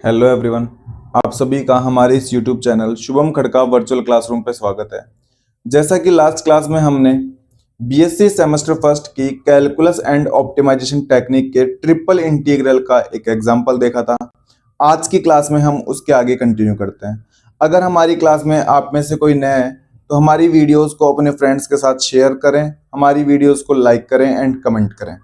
Hello everyone. आप सभी का हमारे इस YouTube channel Shubham Khadka virtual classroom पे स्वागत है। जैसा कि लास्ट क्लास में हमने बीएससी सेमेस्टर फर्स्ट की कैलकुलस एंड ऑप्टिमाइजेशन टेक्निक के ट्रिपल इंटीग्रल का एक एग्जांपल देखा था। आज की क्लास में हम उसके आगे कंटिन्यू करते हैं। अगर हमारी क्लास में आप में से कोई नया है तो हमारी वीडियोस को अपने फ्रेंड्स के साथ शेयर करें, हमारी वीडियोस को लाइक करें एंड कमेंट करें।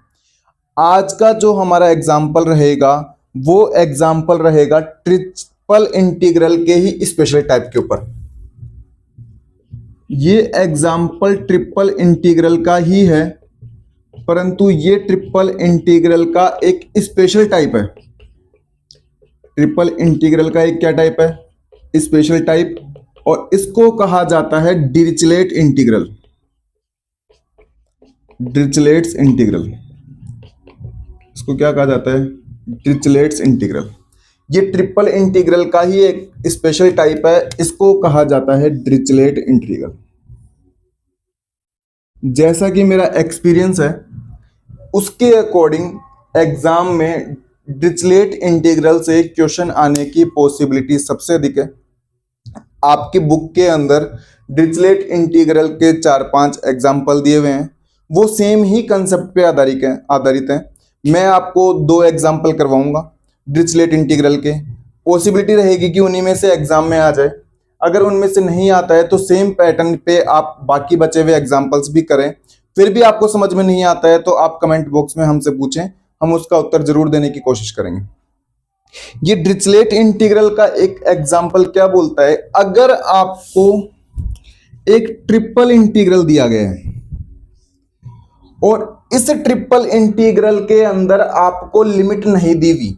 आज का जो हमारा एग्जाम्पल रहेगा वो एग्जाम्पल रहेगा ट्रिपल इंटीग्रल के ही स्पेशल टाइप के ऊपर। ये एग्जाम्पल ट्रिपल इंटीग्रल का ही है, परंतु ये ट्रिपल इंटीग्रल का एक स्पेशल टाइप है। ट्रिपल इंटीग्रल का एक क्या टाइप है? स्पेशल टाइप, और इसको कहा जाता है डिरिचलेट इंटीग्रल। डिरिचलेट्स इंटीग्रल, इसको क्या कहा जाता है? डिरिचलेट्स इंटीग्रल। ये ट्रिपल इंटीग्रल का ही एक स्पेशल टाइप है, इसको कहा जाता है डिरिचलेट इंटीग्रल। जैसा कि मेरा एक्सपीरियंस है उसके अकॉर्डिंग एग्जाम में डिरिचलेट इंटीग्रल से क्वेश्चन आने की पॉसिबिलिटी सबसे अधिक है। आपकी बुक के अंदर डिरिचलेट इंटीग्रल के 4-5 एग्जाम्पल दिए हुए हैं, वो सेम ही कंसेप्ट पे आधारित हैं। मैं आपको 2 एग्जाम्पल करवाऊंगा डिरिचलेट इंटीग्रल के। पॉसिबिलिटी रहेगी कि उन्हीं में से एग्जाम में आ जाए। अगर उनमें से नहीं आता है तो सेम पैटर्न पे आप बाकी बचे हुए एग्जाम्पल्स भी करें। फिर भी आपको समझ में नहीं आता है तो आप कमेंट बॉक्स में हमसे पूछें, हम उसका उत्तर जरूर देने की कोशिश करेंगे। ये डिरिचलेट इंटीग्रल का एक एग्जाम्पल क्या बोलता है? अगर आपको एक ट्रिपल इंटीग्रल दिया गया है और इस ट्रिपल इंटीग्रल के अंदर आपको लिमिट नहीं दी हुई,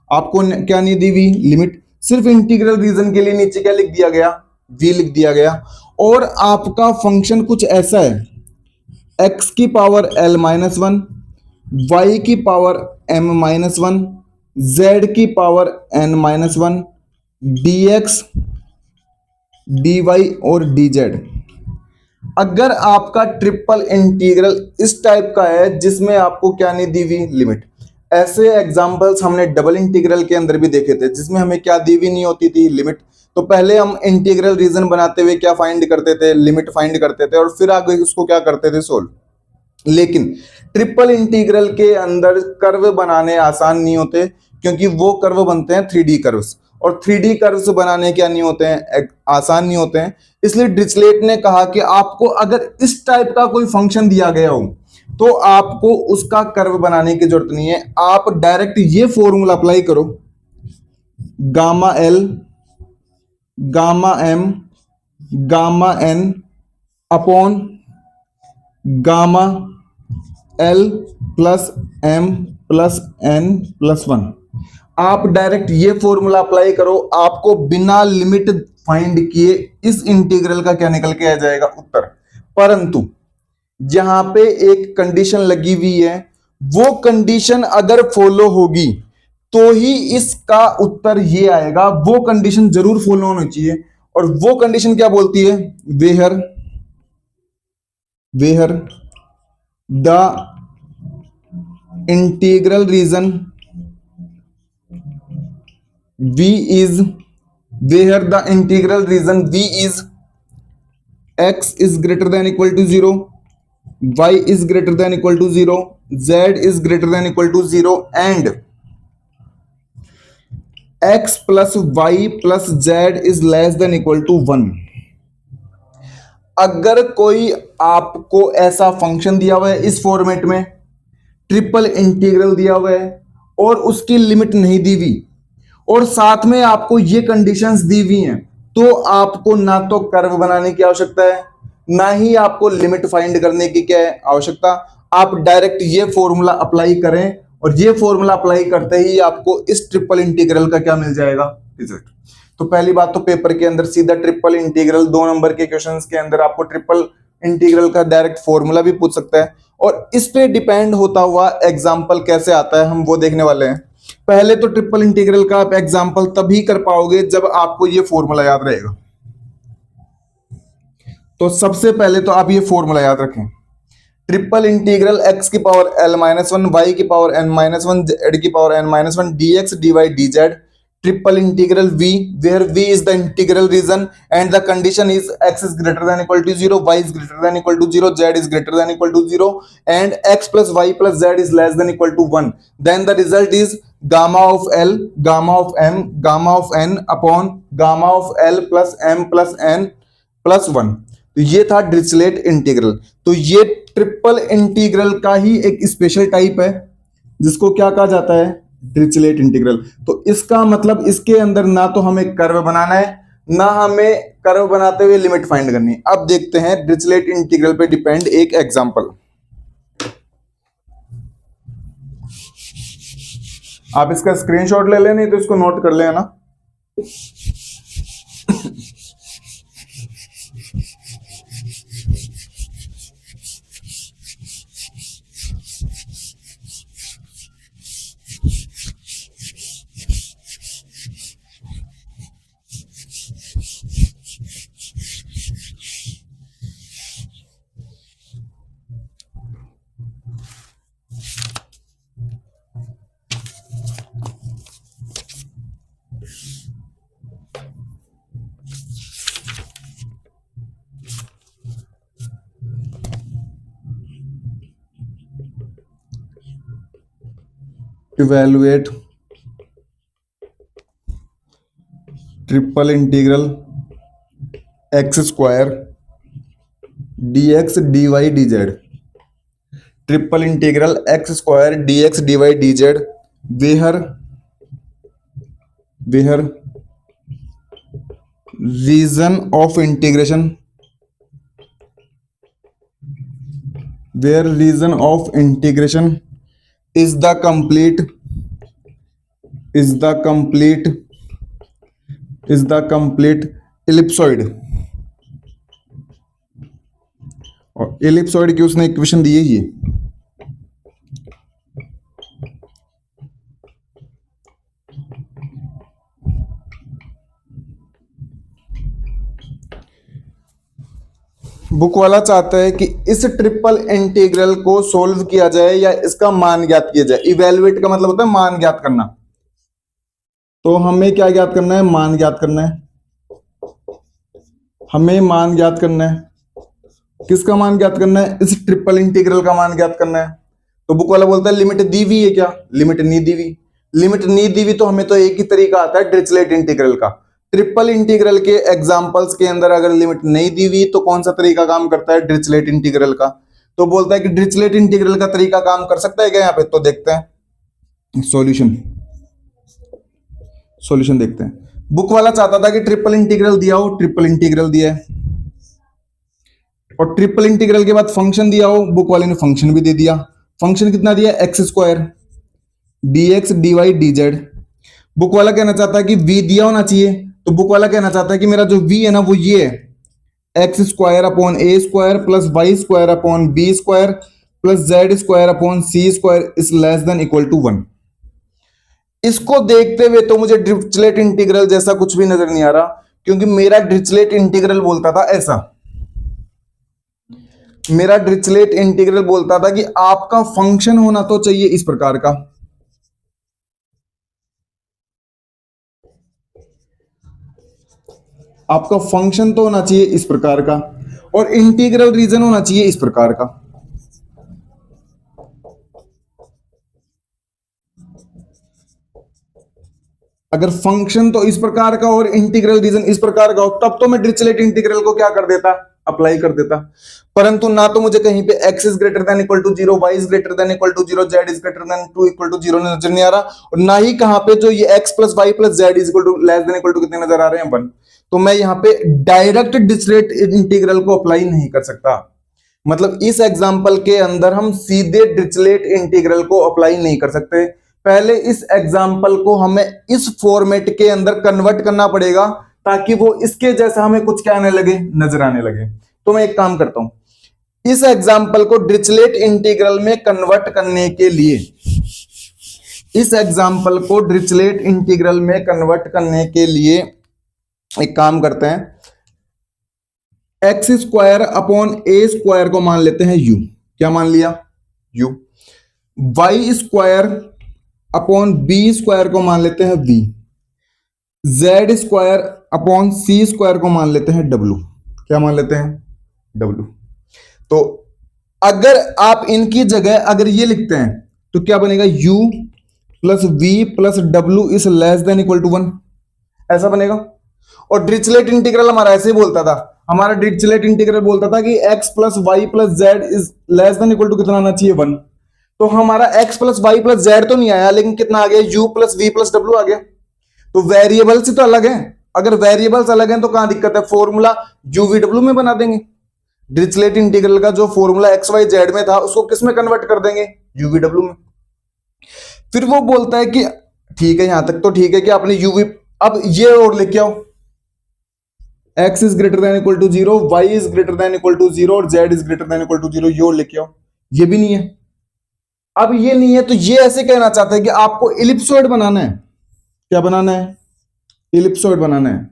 आपको क्या नहीं दी हुई? लिमिट। सिर्फ इंटीग्रल रीजन के लिए नीचे क्या लिख दिया गया? v लिख दिया गया। और आपका फंक्शन कुछ ऐसा है, x की पावर l-1, y की पावर m-1, z की पावर n-1, dx, dy और dz। अगर आपका ट्रिपल इंटीग्रल इस टाइप का है जिसमें आपको क्या नहीं दी हुई? लिमिट। ऐसे एग्जांपल्स हमने डबल इंटीग्रल के अंदर भी देखे थे जिसमें हमें क्या दी हुई नहीं होती थी? लिमिट। तो पहले हम इंटीग्रल रीजन बनाते हुए क्या फाइंड करते थे? लिमिट फाइंड करते थे और फिर आगे उसको क्या करते थे? सोल्व। लेकिन ट्रिपल इंटीग्रल के अंदर कर्व बनाने आसान नहीं होते, क्योंकि वो कर्व बनते हैं 3D कर्व्स, और 3D कर्व्स बनाने क्या नहीं होते हैं? आसान नहीं होते हैं। इसलिए डिरिचलेट ने कहा कि आपको अगर इस टाइप का कोई फंक्शन दिया गया हो तो आपको उसका कर्व बनाने की जरूरत नहीं है। आप डायरेक्ट ये फॉर्मूला अप्लाई करो, gamma L, gamma M, gamma N upon gamma L plus M plus N plus 1। आप डायरेक्ट ये फॉर्मूला अप्लाई करो, आपको बिना लिमिट फाइंड किए इस इंटीग्रल का क्या निकल के आ जाएगा? उत्तर। परंतु जहां पे एक कंडीशन लगी हुई है, वो कंडीशन अगर फॉलो होगी तो ही इसका उत्तर ये आएगा। वो कंडीशन जरूर फॉलो होनी चाहिए, और वो कंडीशन क्या बोलती है? Where the integral region v is, where the integral region v is x is greater than equal to 0, y is greater than equal to 0, z is greater than equal to 0 and x plus y plus z is less than equal to 1। अगर कोई आपको ऐसा function दिया हुआ है इस format में, triple integral दिया हुआ है और उसकी लिमिट नहीं दी हुई, और साथ में आपको ये कंडीशंस दी हुई हैं, तो आपको ना तो कर्व बनाने की आवश्यकता है, ना ही आपको लिमिट फाइंड करने की क्या है? आवश्यकता। आप डायरेक्ट ये फॉर्मूला अप्लाई करें, और ये फॉर्मूला अप्लाई करते ही आपको इस ट्रिपल इंटीग्रल का क्या मिल जाएगा? रिजल्ट। तो पहली बात तो पेपर के अंदर सीधा ट्रिपल इंटीग्रल, 2 नंबर के क्वेश्चंस के अंदर आपको ट्रिपल इंटीग्रल का डायरेक्ट फॉर्मूला भी पूछ सकता है, और इस पे डिपेंड होता हुआ एग्जाम्पल कैसे आता है हम वो देखने वाले हैं। पहले तो ट्रिपल इंटीग्रल का आप एग्जाम्पल तभी कर पाओगे जब आपको ये फॉर्मूला याद रहेगा। तो सबसे पहले तो आप ये फॉर्मूला याद रखें, ट्रिपल इंटीग्रल x की पावर l-1, y की पावर n-1, z की power n-1, dx dy dz triple integral v, where v is the integral region and the condition is x is greater than equal to 0, y is greater than equal to 0, z is greater than equal to 0, and x plus y plus z is less than equal to 1. Then the result is gamma of l, gamma of m, gamma of n upon gamma of l plus m plus n plus 1. तो ये था Dirichlet integral. तो ये triple integral का ही एक special type है जिसको क्या कहा जाता है, डिरिचलेट इंटीग्रल. तो इसका मतलब इसके अंदर ना तो हमें कर्व बनाना है, ना हमें कर्व बनाते हुए लिमिट फाइंड करनी है. अब देखते हैं डिरिचलेट इंटीग्रल पे डिपेंड एक एग्जांपल. आप इसका स्क्रीनशॉट ले लें, नहीं तो इसको नोट कर लेना. Evaluate triple integral x square dx dy dz. Triple integral x square dx dy dz where region of integration is the complete ellipsoid. और एलिप्सॉइड की उसने इक्वेशन दी है ये. बुक वाला चाहता है कि इस ट्रिपल इंटीग्रल को सोल्व किया जाए या इसका मान ज्ञात किया जाए. इवेल्युएट का मतलब होता है मान ज्ञात करना. तो हमें क्या ज्ञात करना है, मान ज्ञात करना है. हमें मान ज्ञात करना है. किसका मान ज्ञात करना है, इस ट्रिपल इंटीग्रल का मान ज्ञात करना है. तो बुक वाला बोलता है लिमिट दी हुई है क्या, लिमिट नहीं दी हुई. लिमिट नहीं दी हुई तो हमें तो एक ही तरीका आता है डिरिचलेट इंटीग्रल का. ट्रिपल इंटीग्रल के एग्जांपल्स के अंदर अगर लिमिट नहीं दी हुई तो कौन सा तरीका काम करता है, डिरिचलेट इंटीग्रल का. तो बोलता है कि डिरिचलेट इंटीग्रल का तरीका काम कर सकता है क्या यहाँ पे. तो देखते हैं सॉल्यूशन देखते हैं. बुक वाला चाहता था कि ट्रिपल इंटीग्रल दिया हो, ट्रिपल इंटीग्रल दिया है, और ट्रिपल इंटीग्रल के बाद फंक्शन दिया हो. बुक वाले ने फंक्शन भी दे दिया. फंक्शन कितना दिया, x square dx dy dz. Book वाला कहना चाहता है कि v दिया होना चाहिए. तो बुक वाला कहना चाहता है कि मेरा जो v है ना वो ये है, x square upon a square plus y square upon b square plus z square upon c square is less than equal to 1. इसको देखते हुए तो मुझे डिरिचलेट इंटीग्रल जैसा कुछ भी नजर नहीं आ रहा, क्योंकि मेरा डिरिचलेट इंटीग्रल बोलता था ऐसा. मेरा डिरिचलेट इंटीग्रल बोलता था कि आपका फंक्शन होना तो चाहिए इस प्रकार का. आपका फंक्शन तो होना चाहिए इस प्रकार का, और इंटीग्रल रीजन होना चाहिए इस प्रकार का. अगर फंक्शन तो इस प्रकार का और इंटीग्रल रीजन इस प्रकार का हो तब तो मैं डिरिचलेट इंटीग्रल को क्या कर देता, अप्लाई कर देता. परंतु ना तो मुझे कहीं पे x is greater than equal to 0, y is greater than equal to 0, z is greater than to equal to 0 नजर नहीं आ रहा, और ना ही कहां पे जो ये x plus y plus z is equal to less than equal to कितने नजर आ रहे हैं, 1. तो मैं यहाँ पे डायरेक्ट डिरिचलेट इंटीग्रल को अप्लाई नहीं कर सकता. मतलब इस एग्जाम्पल के अंदर हम सीधे डिरिचलेट इंटीग्रल को अप्लाई नहीं कर सकते. पहले इस एग्जाम्पल को हमें इस फॉर्मेट के अंदर कन्वर्ट करना पड़ेगा ताकि वो इसके जैसा हमें कुछ क्या आने लगे, नजर आने लगे. तो मैं एक काम करता हूं, इस एग्जाम्पल को डिरिचलेट इंटीग्रल में कन्वर्ट करने के लिए, इस एग्जाम्पल को डिरिचलेट इंटीग्रल में कन्वर्ट करने के लिए एक काम करते हैं. X square upon a square को मान लेते हैं u. क्या मान लिया, u. Y square upon b square को मान लेते हैं v. Z square upon c square को मान लेते हैं डब्लू। क्या मान लेते हैं? डब्लू। तो अगर आप इनकी जगह अगर ये लिखते हैं तो क्या बनेगा? u प्लस वी प्लस डब्ल्यू is less than equal to 1, ऐसा बनेगा। और डिरिचलेट इंटीग्रल हमारा ऐसे ही बोलता था, हमारा डिरिचलेट इंटीग्रल बोलता था कि x plus y plus z is less than equal to कितना आना चाहिए? 1। तो हमारा x plus y plus z तो नहीं आया, लेकिन कितना आ गया? u प्लस वी प्लस डब्ल्यू आ गया। तो वेरिएबल्स ही तो अलग है। अगर वेरिएबल्स अलग हैं तो कहां दिक्कत है? फॉर्मूला यू वी डब्ल्यू में बना देंगे। डिरिचलेट इंटीग्रल का जो फॉर्मूला एक्स वाई जेड में था उसको किस में कन्वर्ट कर देंगे? यू वी डब्ल्यू में। फिर वो बोलता है कि ठीक है, यहां तक तो ठीक है कि आपने यूवी, अब ये और लेके आओ, x is greater than equal to 0, y is greater than equal to 0 और z is greater than equal to 0, ये और लेके आओ। ये भी नहीं है। अब ये नहीं है तो ये ऐसे कहना चाहता है कि आपको इलिप्सॉइड बनाना है। क्या बनाना है? इलिप्सॉइड बनाना है।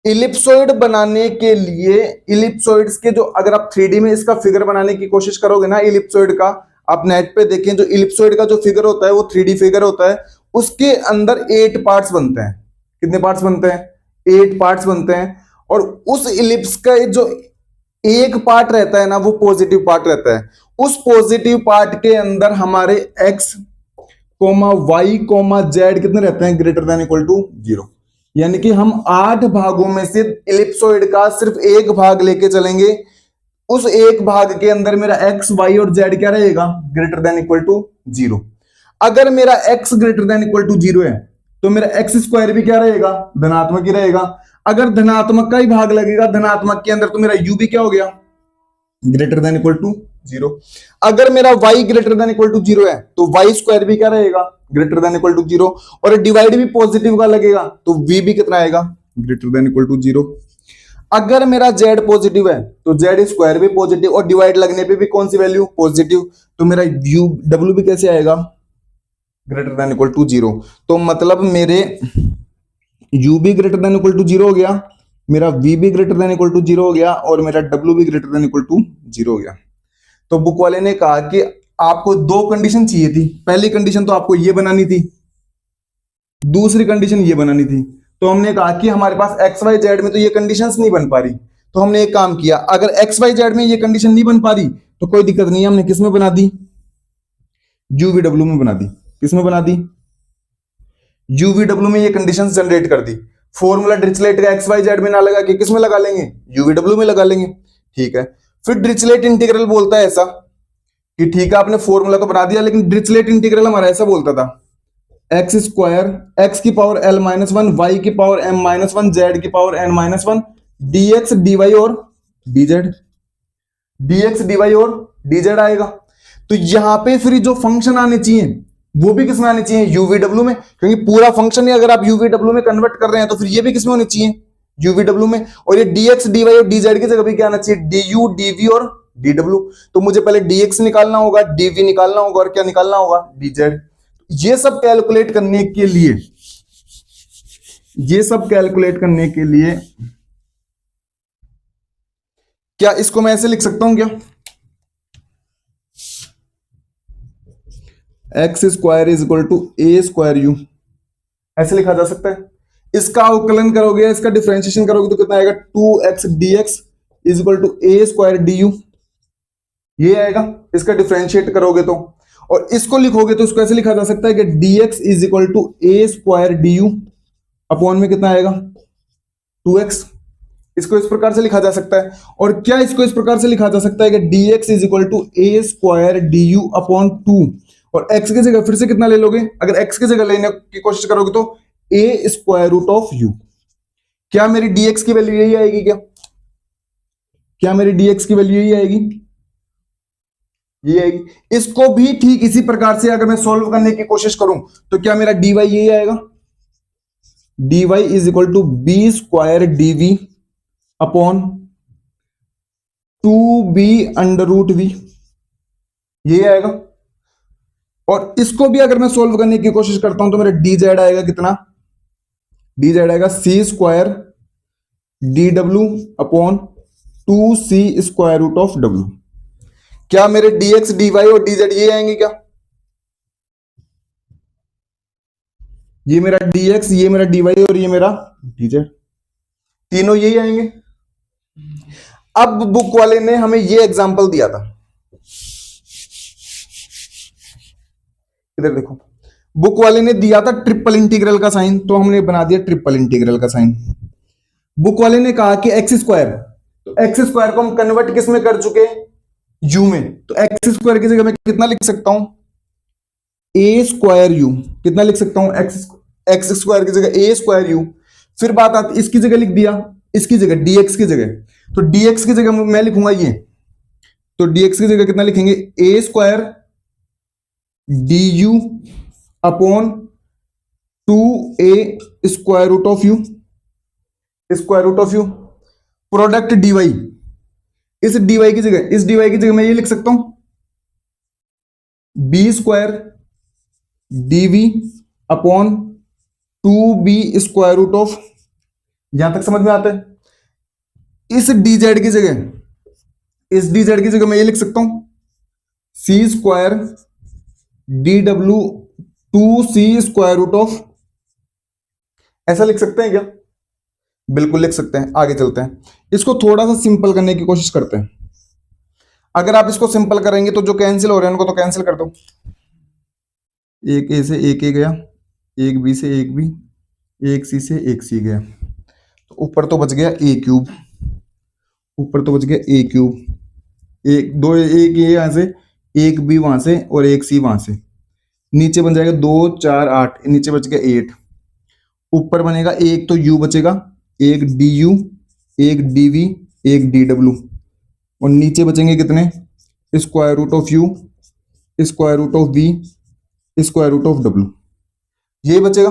इलिप्सॉइड बनाने के लिए इलिप्सॉइड्स के जो, अगर आप 3D में इसका फिगर बनाने की कोशिश करोगे ना इलिप्सॉइड का, आप नेट पे देखें, जो इलिप्सॉइड का जो फिगर होता है वो 3D फिगर होता है। उसके अंदर 8 पार्ट्स बनते हैं। कितने पार्ट्स बनते हैं? 8 पार्ट्स बनते हैं। और उस इलिप्स का जो एक पार्ट रहता है ना, वो पॉजिटिव पार्ट रहता है। उस पॉजिटिव पार्ट के अंदर हमारे x comma y comma z कितने रहते हैं? Greater than equal to 0। यानी कि हम 8 भागों में से इलिप्सॉइड का सिर्फ एक भाग लेके चलेंगे। उस एक भाग के अंदर मेरा x y और z क्या रहेगा? Greater than equal to 0। अगर मेरा x greater than equal to 0 है तो मेरा x स्क्वायर भी क्या रहेगा? धनात्मक ही रहेगा। अगर धनात्मक का ही भाग लगेगा धनात्मक के अंदर तो मेरा u भी क्या हो गया? Greater than equal to 0। अगर मेरा y greater than equal to 0 है तो y स्क्वायर भी क्या रहेगा? Greater than equal to 0। और डिवाइड भी पॉजिटिव का लगेगा तो v भी कितना आएगा? Greater than equal to 0। अगर मेरा z पॉजिटिव है तो z स्क्वायर भी पॉजिटिव और डिवाइड लगने पे भी कौन सी वैल्यू? पॉजिटिव। तो मेरा u w भी कैसे आएगा? Greater than equal to 0। तो मतलब मेरे u भी ग्रेटर देन इक्वल टू 0 हो गया, मेरा v भी ग्रेटर देन इक्वल टू 0 हो गया और मेरा w भी ग्रेटर देन इक्वल टू 0 हो गया। तो बुक वाले ने कहा कि आपको दो कंडीशन चाहिए थी। पहली कंडीशन तो आपको ये बनानी थी, दूसरी कंडीशन ये बनानी थी। तो हमने कहा कि हमारे पास एक्स वाई जेड में तो ये कंडीशंस नहीं बन पा रही, तो हमने एक काम किया, अगर एक्स वाई जेड में ये कंडीशन नहीं बन पा रही तो कोई दिक्कत नहीं है, हमने किस में बना दी? यूवीडब्ल्यू में बना दी। किस में बना दी? यूवीडब्ल्यू में ये कंडीशन जनरेट कर दी। फॉर्मूला डिरिचलेट का एक्स वाई जेड में ना लगा के किस में लगा लेंगे? यूवीडब्ल्यू में लगा लेंगे। ठीक है। फिर डिरिचलेट इंटीग्रल बोलता है ऐसा कि ठीक है आपने फॉर्मूला तो बना दिया, लेकिन डिरिचलेट इंटीग्रल हमारा ऐसा बोलता था, एक्स स्क्वायर एक्स की power l minus one, y की power m minus one, z की power n minus one, d x d y और d z, d x d y और डी जेड आएगा। तो यहां पे फिर जो फंक्शन आने चाहिए वो भी किसमें आने चाहिए? यूवीडब्ल्यू में, क्योंकि पूरा फंक्शन ही अगर आप यूवीडब्ल्यू में कन्वर्ट कर रहे हैं तो फिर ये भी किसमें होने चाहिए? यूवीडब्ल्यू में। और ये डी एक्स डी वाई और डी जेड की जगह भी क्या आना चाहिए? डी यू डी वी और डी डब्ल्यू। तो मुझे पहले डी एक्स निकालना होगा, डी वी निकालना होगा और क्या निकालना होगा? D Z. ये सब कैलकुलेट करने के लिए, ये सब कैलकुलेट करने के लिए क्या इसको मैं ऐसे लिख सकता हूं क्या? X square is equal to a square u, ऐसे लिखा जा सकता है। इसका अवकलन करोगे, इसका डिफरेंशिएशन करोगे तो कितना आएगा? 2x dx is equal to a square d u, ये आएगा इसका डिफरेंशिएट करोगे तो। और इसको लिखोगे तो इसको ऐसे लिखा जा सकता है कि dx is equal to a square d u upon में कितना आएगा? 2x। इसको इस प्रकार से लिखा जा सकता है। और क्या इसको इस प्रकार से लिखा जा सकता है कि dx is equal to a square d u upon 2, और x की जगह फिर से कितना ले लोगे? अगर x की जगह लेने की कोशिश करोगे तो ए स्क्वायर रूट ऑफ यू। क्या मेरी dx की वैल्यू यही आएगी? क्या मेरी dx की वैल्यू यही आएगी? ये आएगी। इसको भी ठीक इसी प्रकार से अगर मैं सॉल्व करने की कोशिश करूं तो क्या मेरा dy यही आएगा? dy is equal to b square d v upon 2b under root v, ये आएगा। और इसको भी अगर मैं सॉल्व करने की कोशिश करता हूं तो मेरा डी जेड आएगा कितना? डी जेड आएगा सी स्क्वायर डी डब्ल्यू upon 2c square root of डब्ल्यू। क्या मेरे dx dy और dz ये आएंगे क्या? ये मेरा dx, ये मेरा dy और ये मेरा dz, तीनों यही आएंगे। अब बुक वाले ने हमें ये एग्जांपल दिया था, इधर देखो, बुक वाले ने दिया था ट्रिपल इंटीग्रल का साइन, तो हमने बना दिया ट्रिपल इंटीग्रल का साइन। बुक वाले ने कहा कि एक्स स्क्वायर, तो एक्स स्क्वायर को हम कन्वर्ट किस में कर चुके, यू में, तो एक्स स्क्वायर की जगह मैं कितना लिख सकता हूं, ए स्क्वायर यू। कितना लिख सकता हूं, एक्स, एक्स स्क्वायर की जगह ए स्क्वायर यू। फिर बात आती, इसकी जगह लिख दिया, इसकी जगह डीएक्स की जगह, तो डीएक्स की जगह मैं लिखूंगा ये, तो डीएक्स की जगह कितना लिखेंगे, a square d u upon 2a square root of u, square root of u, product d y, इस डीवाई की जगह, इस डीवाई की जगह मैं ये लिख सकता हूं b square d v upon 2b square root of, यहां तक समझ में आता है। इस dz की जगह, इस dz की जगह मैं ये लिख सकता हूं सी स्क्वायर डी डब्ल्यू 2c स्क्वायर रूट ऑफ, ऐसा लिख सकते हैं क्या, बिल्कुल लिख सकते हैं। आगे चलते हैं, इसको थोड़ा सा सिंपल करने की कोशिश करते हैं। अगर आप इसको सिंपल करेंगे तो जो कैंसिल हो रहे हैं उनको तो कैंसिल कर दो, एक ए से एक ए गया, एक बी से एक बी, एक सी से एक सी गया, तो ऊपर तो बच गया ए क्यूब, ऊपर तो बच गया ए क्यूब, एक दो, एक ये यहां से, एक बी वहां से और एक सी वहां से, नीचे बन जाएगा 2 4 8, नीचे बच गया 8, ऊपर बनेगा एक तो यू बचेगा, एक डी यू, एक डी वी, एक डी डब्ल्यू, और नीचे बचेंगे कितने, square root of u, square root of v, square root of डब्ल्यू, ये बचेगा।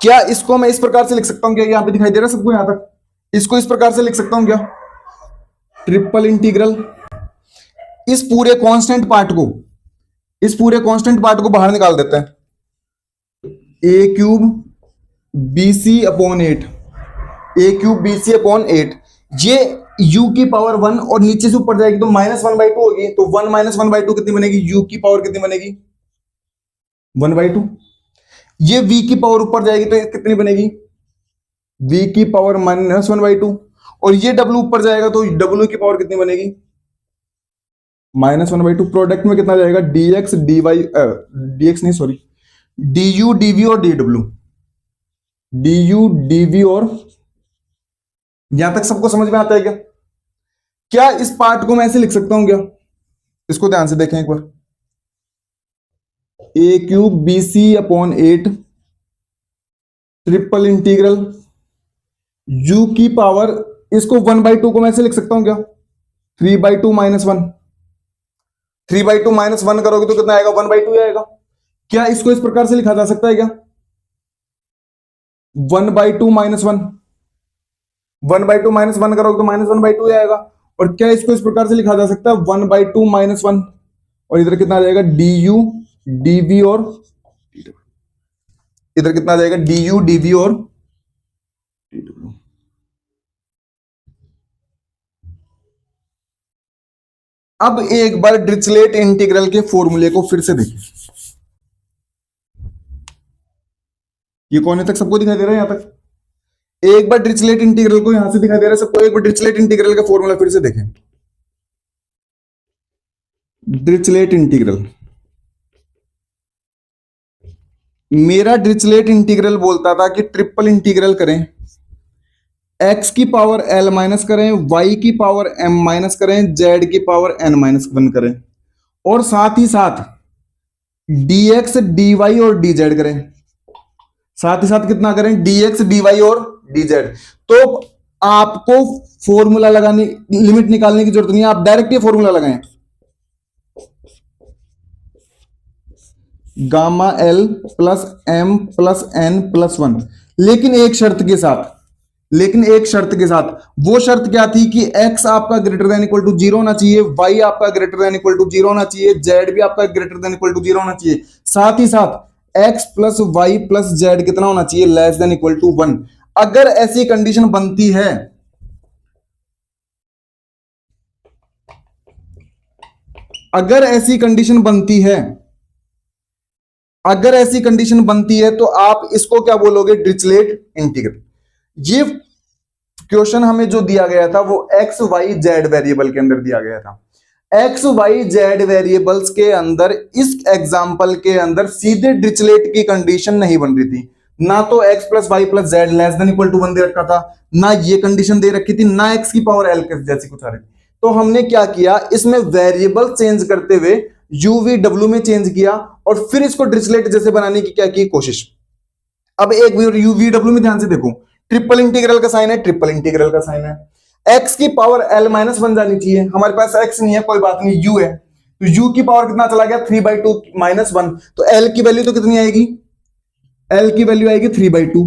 क्या इसको मैं इस प्रकार से लिख सकता हूं, क्या यहां पे दिखाई दे रहा है सबको यहां तक, इसको इस प्रकार से लिख सकता हूं क्या, ट्रिपल इंटीग्रल, इस पूरे कांस्टेंट पार्ट को, इस पूरे कांस्टेंट पार्ट को बाहर निकाल देते हैं, ए क्यूब बी सी अपॉन 8, ए क्यूब बी सी अपॉन 8, ये u की पावर 1 और नीचे से ऊपर जाएगी तो -1/2 होगी, तो 1 -1/2 कितनी बनेगी, u की पावर कितनी बनेगी 1/2। ये v की पावर ऊपर जाएगी तो कितनी बनेगी, v की पावर -1/2, और ये w ऊपर जाएगा तो w की पावर कितनी बनेगी -1/2। प्रोडक्ट में कितना जाएगा, dx dy, dx नहीं सॉरी, du dv और dw, du dv, और यहां तक सबको समझ में आता है क्या। क्या इस पार्ट को मैं ऐसे लिख सकता हूं क्या, इसको ध्यान से देखें एक बार, a cube b c upon 8 triple integral u की पावर, इसको 1/2 को मैं ऐसे लिख सकता हूं क्या, 3/2 -1, 3/2 -1 करोगे तो कितना आएगा, 1/2 आएगा। क्या इसको इस प्रकार से लिखा जा सकता है क्या, 1/2 -1, 1/2 -1 करोगे तो -1/2 आएगा। और क्या इसको इस प्रकार से लिखा जा सकता है 1/2 -1, और इधर कितना आ जाएगा डी यू डी वी, और इधर कितना आ जाएगा डी यू डी वी और DW। अब एक बार डिरिचलेट इंटीग्रल के फॉर्मूले को फिर से देखें, ये कोने तक सबको दिखाई दे रहा है यहां तक, एक बार डिरिचलेट इंटीग्रल को यहां से दिखाई दे रहा है सबको, एक बार डिरिचलेट इंटीग्रल का फॉर्मूला फिर से देखें। डिरिचलेट इंटीग्रल, मेरा डिरिचलेट इंटीग्रल बोलता था कि ट्रिपल इंटीग्रल करें, x की पावर l माइनस करें, y की पावर m माइनस करें, z की पावर n -1 करें, और साथ ही साथ dx dy और dz करें, साथ ही साथ कितना करें, dx dy और dz। तो आपको फॉर्मूला लगाने, लिमिट निकालने की जरूरत नहीं है, आप डायरेक्ट ये फॉर्मूला लगाएं, gamma l plus m plus n plus 1, लेकिन एक शर्त के साथ, लेकिन एक शर्त के साथ, वो शर्त क्या थी कि x आपका ग्रेटर देन इक्वल टू 0 होना चाहिए, y आपका ग्रेटर देन इक्वल टू 0 होना चाहिए, z भी आपका ग्रेटर देन इक्वल टू 0 होना चाहिए, साथ ही साथ x plus y plus z कितना होना चाहिए, लेस देन इक्वल टू 1। अगर ऐसी कंडीशन बनती है, अगर ऐसी कंडीशन बनती है, अगर ऐसी कंडीशन बनती है तो आप इसको क्या बोलोगे, डिरिचलेट इंटीग्रल। ये क्वेश्चन हमें जो दिया गया था वो एक्स वाई जेड वेरिएबल के अंदर दिया गया था। एक्स वाई जेड वेरिएबल्स के अंदर इस एग्जाम्पल के अंदर सीधे डिरिचलेट की कंडीशन नहीं बन रही थी। ना तो x plus y plus z less than equal to 1 दे रखा था, ना ये कंडीशन दे रखी थी, ना एक्स की पावर एल जैसी कुछ आ रही थी। तो हमने क्या किया, इसमें वेरिएबल चेंज करते हुए यूवीडब्ल्यू में चेंज किया और फिर इसको डिरिचलेट जैसे बनाने की क्या की कोशिश। अब एक यूवीडब्ल्यू में ध्यान से देखो, ट्रिपल इंटीग्रल का साइन है, ट्रिपल इंटीग्रल का साइन है। एक्स की पावर एल माइनस 1 जानी चाहिए, हमारे पास एक्स नहीं है, कोई बात नहीं, यू है, तो यू की पावर कितना चला गया, 3/2 माइनस 1, तो एल की वैल्यू तो कितनी आएगी, एल की वैल्यू आएगी 3/2।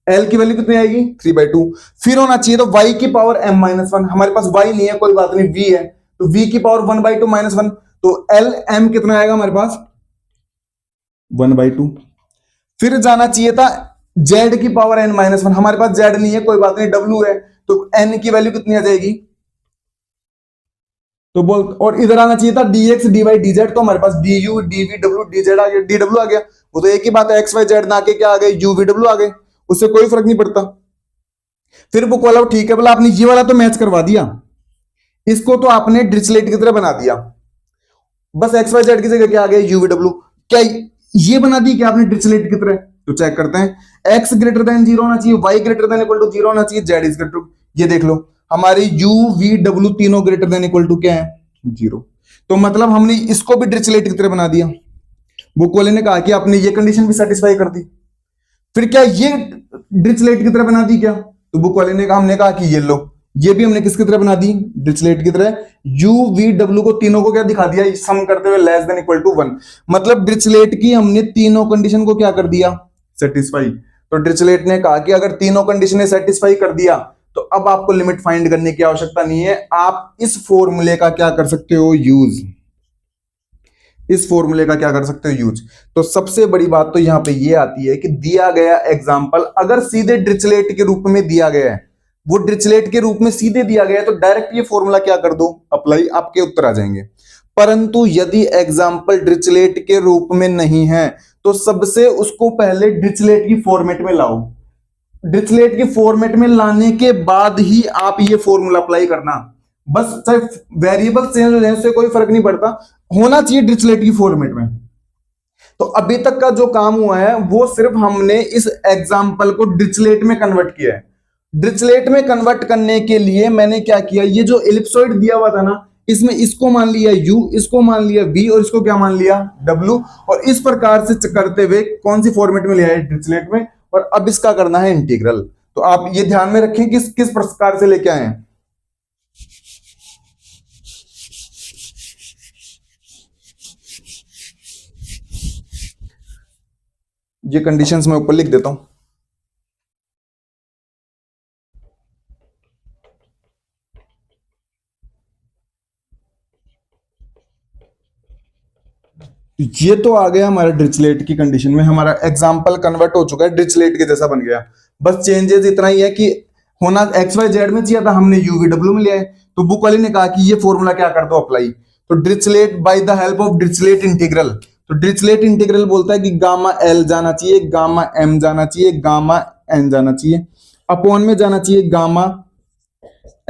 एल की वैल्यू कितनी आएगी, 3/2। फिर होना चाहिए तो y की पावर m माइनस 1, हमारे पास y नहीं है, कोई बात नहीं, v है, तो v की पावर 1/2 माइनस 1, तो एल एम कितना आएगा हमारे पास, 1/2। फिर जाना चाहिए था z की पावर n माइनस 1, हमारे पास z नहीं है, कोई बात नहीं, w है, तो n की वैल्यू कितनी आ जाएगी, तो बोल, और इधर आना चाहिए था dx dy dz, तो हमारे पास du dv w dz आ गया, dw आ गया, वो तो एक ही बात है, x y z ना के क्या आ गए, u v w आ गए, उससे कोई फर्क नहीं पड़ता। फिर बुक वाला ठीक है, बोला आपने ये वाला तो मैच करवा दिया, इसको तो आपने डिरिचलेट की तरह बना दिया, बस एक्स वाई जेड की जगह क्या आ गया, यूवीडब्ल्यू, क्या ये बना दी क्या आपने डिरिचलेट की तरह, तो चेक करते हैं, x ग्रेटर देन 0 होना चाहिए, y greater than equal to 0 होना चाहिए, z इज ग्रेटर, ये देख लो हमारी u v w तीनों ग्रेटर देन इक्वल टू क्या है, 0, तो मतलब हमने इसको भी डिरिचलेट की तरह बना दिया। बुक वाले ने कहा कि आपने ये कंडीशन भी सेटिस्फाई कर दी, फिर क्या ये डिरिचलेट की तरह बना दी क्या, तो बुक वाले ने कहा, हमने कहा कि ये लो, ये भी हमने किसकी तरह बना दी, डिरिचलेट की तरह, u v w को तीनों को क्या दिखा दिया, सम करते हुए लेस देन इक्वल टू 1, मतलब डिरिचलेट की हमने तीनों कंडीशन को क्या कर दिया, सेटिस्फाई। तो डिरिचलेट ने कहा कि अगर तीनों कंडीशन ने सेटिस्फाई कर दिया तो अब आपको लिमिट फाइंड करने की आवश्यकता नहीं है, आप इस फॉर्मूले का क्या कर सकते हो, यूज, इस फॉर्मूले का क्या कर सकते हो, यूज। तो सबसे बड़ी बात तो यहां पे ये आती है कि दिया गया एग्जांपल अगर सीधे डिरिचलेट के रूप में दिया गया है, वो डिरिचलेट के रूप में सीधे दिया गया है, तो डायरेक्ट ये फॉर्मूला क्या कर दो, अप्लाई, आपके उत्तर आ जाएंगे। परंतु यदि एग्जांपल डिरिचलेट के रूप में नहीं है तो सबसे उसको पहले डिरिचलेट की फॉर्मेट में लाओ, डिरिचलेट की फॉर्मेट में लाने के बाद ही आप ये फॉर्मूला अप्लाई करना, बस चाहे वेरिएबल चेंज हो जाए उससे कोई फर्क नहीं पड़ता, होना चाहिए डिरिचलेट की फॉर्मेट में। तो अभी तक का जो काम हुआ है वो सिर्फ हमने इस एग्जांपल को डिरिचलेट में कन्वर्ट किया है। डिरिचलेट में कन्वर्ट करने के लिए मैंने क्या किया, ये जो एलिप्सॉइड दिया हुआ था ना, इसमें इसको मान लिया u, इसको मान लिया v और इसको क्या मान लिया w, और इस प्रकार से करते हुए कौन सी फॉर्मेट में लिया है, डिरिचलेट में, और अब इसका करना है इंटीग्रल। तो आप ये ध्यान में रखें किस किस प्रकार से लेके आए हैं। ये कंडीशंस मैं ऊपर लिख देता हूं। ये तो आ गया हमारा डिरिचलेट की कंडीशन में, हमारा एग्जांपल कन्वर्ट हो चुका है, डिरिचलेट के जैसा बन गया। बस चेंजेस इतना ही है कि होना एक्स वाई जेड में चाहिए था, हमने यूवीडब्ल्यू में लिया है। तो बुक वाले ने कहा कि ये फॉर्मूला क्या कर दो, अप्लाई। तो Dirichlet by the help of Dirichlet integral, तो डिरिचलेट इंटीग्रल बोलता है कि गामा एल जाना चाहिए, गामा एम जाना चाहिए, गामा एन जाना चाहिए, अपॉन में जाना चाहिए gamma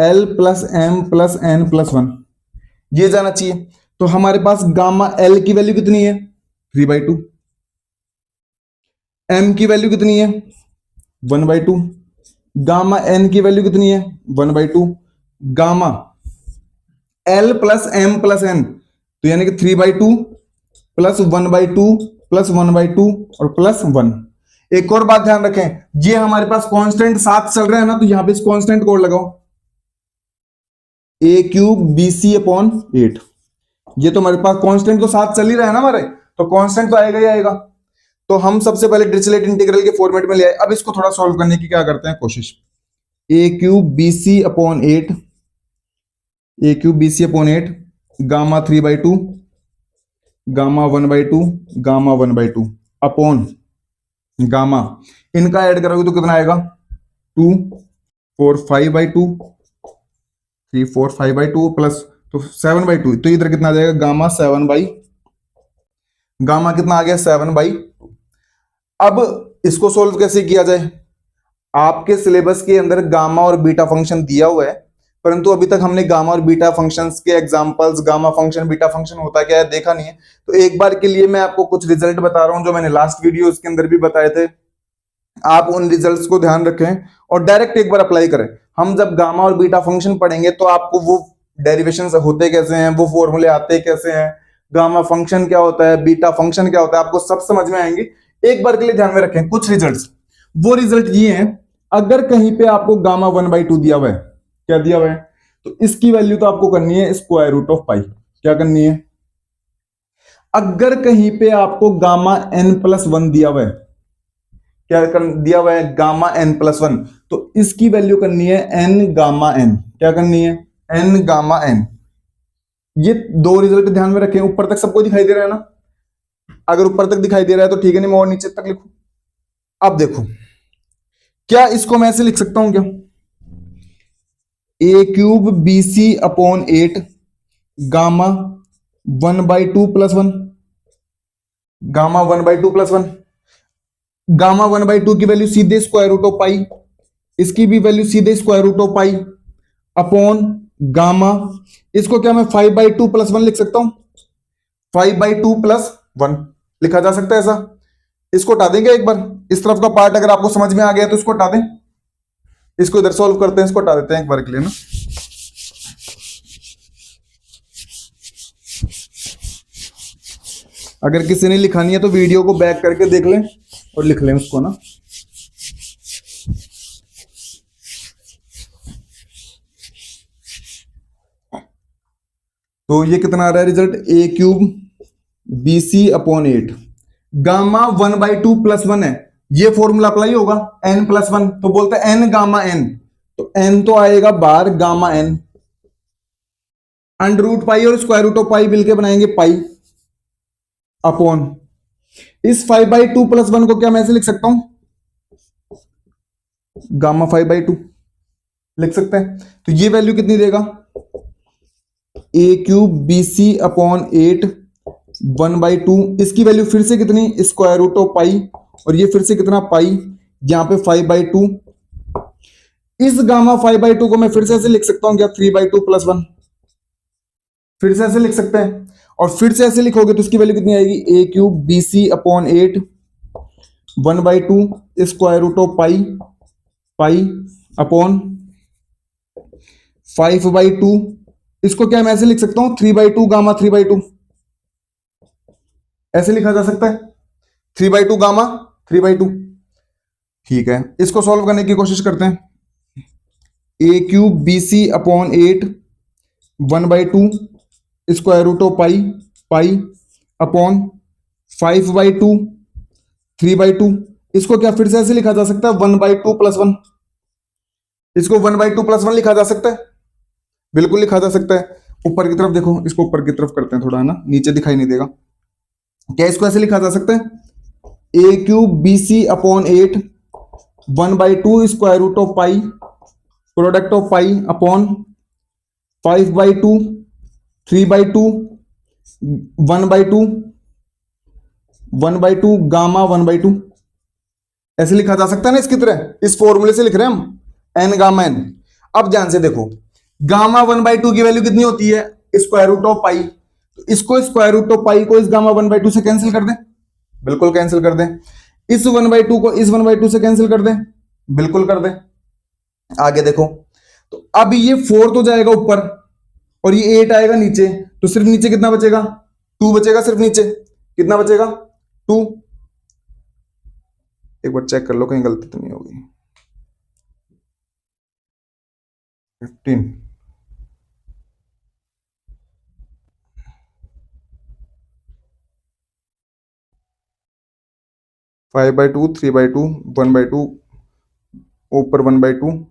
L plus M plus N plus 1, ये जाना चाहिए। तो हमारे पास गामा एल की वैल्यू कितनी है, 3/2, एम की वैल्यू कितनी है, 1/2, गामा एन की वैल्यू कितनी है, 1/2, gamma L plus M plus N, तो यानी कि 3/2 प्लस 1/2 प्लस 1/2 और प्लस 1। एक और बात ध्यान रखें, ये हमारे पास कांस्टेंट साथ चल रहा है ना, तो यहां पे इस कांस्टेंट को लगाओ, a³ BC/8, ये तो हमारे पास कांस्टेंट तो साथ चल ही रहा है ना हमारे, तो कांस्टेंट तो आएगा ही आएगा। तो हम सबसे पहले डिरिचलेट इंटीग्रल के फॉर्मेट में ले आए। अब इसको थोड़ा सॉल्व करने की क्या करते हैं कोशिश, a³ BC/8, a³ BC/8, gamma 3/2, gamma 1/2, gamma 1/2 upon gamma, इनका ऐड करोगे तो कितना आएगा, 2 4 5/2, 3 4 5/2 प्लस तो 7/2, तो इधर कितना आ जाएगा, गामा 7/, गामा कितना आ गया 7/2। अब इसको सोल्व कैसे किया जाए? आपके सिलेबस के अंदर गामा और बीटा फंक्शन दिया हुआ है, परंतु अभी तक हमने गामा और बीटा फंक्शंस के examples, gamma function beta function होता क्या है देखा नहीं है। तो एक बार के लिए मैं आपको कुछ रिजल्ट बता रहा हूं जो मैंने लास्ट वीडियो के अंदर भी बताए थे। आप उन रिजल्ट्स को ध्यान रखें और डायरेक्ट एक बार अप्लाई करें। हम जब गामा और बीटा फंक्शन पढ़ेंगे तो आपको वो डेरिवेशंस होते कैसे हैं, वो फॉर्मूले आते कैसे हैं, गामा फंक्शन क्या होता है, बीटा फंक्शन क्या होता है, आपको सब समझ में आएंगे। एक बार के लिए ध्यान में रखें कुछ रिजल्ट्स। वो रिजल्ट ये हैं, अगर कहीं पे आपको गामा 1/2 दिया हुआ है, क्या दिया हुआ है, तो इसकी वैल्यू तो आपको करनी है स्क्वायर रूट ऑफ पाई। क्या करनी है? अगर कहीं पे आपको गामा n+1 दिया हुआ है, क्या दिया हुआ है, गामा n+1, तो इसकी वैल्यू करनी है n गामा n। क्या करनी है? n gamma n। ये दो रिजल्ट ध्यान में रखें। ऊपर तक सबको दिखाई दे रहा है ना? अगर ऊपर तक दिखाई दे रहा है तो ठीक है, नहीं मैं और नीचे तक लिखूं? अब देखो, क्या इसको मैं ऐसे लिख सकता हूं क्या, a³ BC/8 gamma 1/2+1, gamma 1/2+1। Gamma 1/2 की वैल्यू सीधे स्क्वायर रूट ऑफ पाई, इसकी भी वैल्यू सीधे square root of pi upon gamma. इसको क्या मैं 5/2+1 लिख सकता हूं? 5/2+1 लिखा जा सकता है ऐसा। इसको हटा देंगे एक बार, इस तरफ का पार्ट अगर आपको समझ में आ गया तो इसको हटा दें। इसको इधर सॉल्व करते हैं, इसको हटा देते हैं एक बार के लिए ना। अगर किसी ने लिखानी है तो वीडियो को बैक करके देख लें और लिख लें उसको ना। तो ये कितना आ रहा है रिजल्ट, a³BC/8 गामा 1/2+1 है। ये फॉर्मूला अप्लाई होगा n+1, तो बोलते हैं n गामा n, तो n तो आएगा बाहर, gamma n under root pi और स्क्वायर रूट ऑफ पाई मिलके बनाएंगे पाई अपॉन इस 5/2+1 को क्या मैं ऐसे लिख सकता हूं, गामा 5/2 लिख सकते हैं। तो ये वैल्यू कितनी देगा, a³BC/8 1/2। इसकी वैल्यू फिर से कितनी, स्क्वायर रूट ऑफ पाई, और ये फिर से कितना पाई, यहां पे 5/2। इस गामा 5/2 को मैं फिर से ऐसे लिख सकता हूं क्या, 3/2+1 फिर से ऐसे लिख सकते हैं। और फिर से ऐसे लिखोगे तो इसकी वैल्यू कितनी आएगी, a³BC/8 1/2 square root of pi pi upon 5/2। इसको क्या मैं ऐसे लिख सकता हूं, 3/2 गामा 3/2 ऐसे लिखा जा सकता है, 3/2 गामा 3/2। ठीक है, इसको सॉल्व करने की कोशिश करते हैं। a³BC/8 1/2 square root of pi pi upon 5/2 3/2। इसको क्या फिर से ऐसे लिखा जा सकता है, 1/2+1। इसको 1/2+1 लिखा जा सकता है, बिल्कुल लिखा जा सकता है। ऊपर की तरफ देखो, इसको ऊपर की तरफ करते हैं थोड़ा, है ना, नीचे दिखाई नहीं देगा। क्या इसको ऐसे लिखा जा सकता है, a³BC/8 1/2 square root of pi product of pi upon 5/2 3/2 1/2 1/2 gamma 1/2 ऐसे लिखा जा सकता है ना इसकी तरह। इस फॉर्मूले से लिख रहे हैं हम, n गामा n। अब ध्यान से देखो, गामा 1/2 की वैल्यू कितनी होती है, स्क्वायर रूट ऑफ पाई। तो इसको स्क्वायर रूट ऑफ पाई को इस गामा 1/2 से कैंसिल कर दें, बिल्कुल कैंसिल कर दें। इस 1/2 को इस 1/2 से कैंसिल कर दें, बिल्कुल कर दें। आगे देखो, तो अब ये 4 तो जाएगा ऊपर और ये 8 आएगा नीचे, तो सिर्फ नीचे कितना बचेगा, 2 बचेगा। सिर्फ नीचे कितना बचेगा, 2। एक बार चेक कर लो कहीं गलती तो नहीं होगी। 15 5/2 3/2 1/2 ऊपर 1/2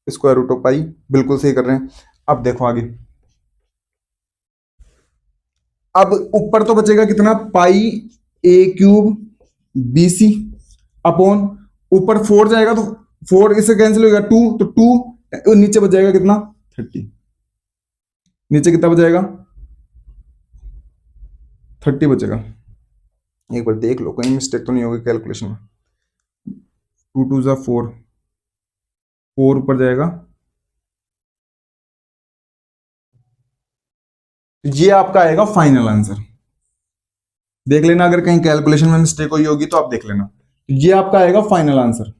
स्क्वायर रूट ऑफ पाई, बिल्कुल सही कर रहे हैं। अब देखो आगे, अब ऊपर तो बचेगा कितना, पाई a³BC अपॉन ऊपर 4 जाएगा तो 4 इससे कैंसिल होगा, 2 तो 2 नीचे बच जाएगा कितना, 30। नीचे कितना बच जाएगा, 30 बचेगा। एक बार देख लो कहीं मिस्टेक तो नहीं होगी कैलकुलेशन में। 2 2 4, 4 ऊपर जाएगा, ये आपका आएगा फाइनल आंसर। देख लेना अगर कहीं कैलकुलेशन में मिस्टेक हुई होगी तो आप देख लेना। ये आपका आएगा फाइनल आंसर,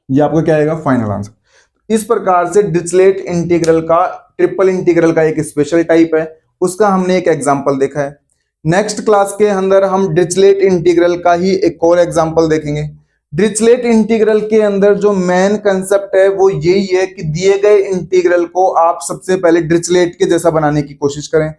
ये आपका क्या आएगा फाइनल आंसर। इस प्रकार से डिरिचलेट इंटीग्रल का, ट्रिपल इंटीग्रल का एक स्पेशल टाइप है, उसका हमने एक एग्जांपल देखा है। नेक्स्ट क्लास के अंदर हम डिरिचलेट इंटीग्रल का ही एक और एग्जांपल देखेंगे। डिरिचलेट इंटीग्रल के अंदर जो मेन कंसेप्ट है वो यही है कि दिए गए इंटीग्रल को आप सबसे पहले डिरिचलेट के जैसा बनाने की कोशिश करें।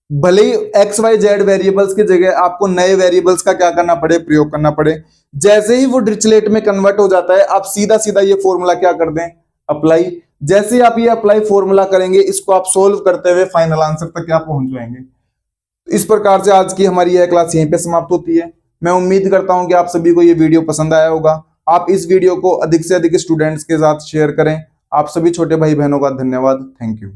भले ही एक्स वाई जेड वेरिएबल्स की जगह आपको नए वेरिएबल्स का क्या करना पड़े, प्रयोग करना पड़े। जैसे ही वो डिरिचलेट में कन्वर्ट हो जाता है, आप सीधा सीधा ये फॉर्मूला क्या कर दें, अप्लाई। जैसे ही आप ये अप्लाई फॉर्मूला करेंगे, इसको आप सोल्व करते हुए फाइनल आंसर तक क्या पहुंच जाएंगे। इस प्रकार से आज की हमारी यह क्लास यहीं पे समाप्त होती है। मैं उम्मीद करता हूं कि आप सभी को ये वीडियो पसंद आया होगा। आप इस वीडियो को अधिक से अधिक स्टूडेंट्स के साथ शेयर करें। आप सभी छोटे भाई बहनों का धन्यवाद। Thank you.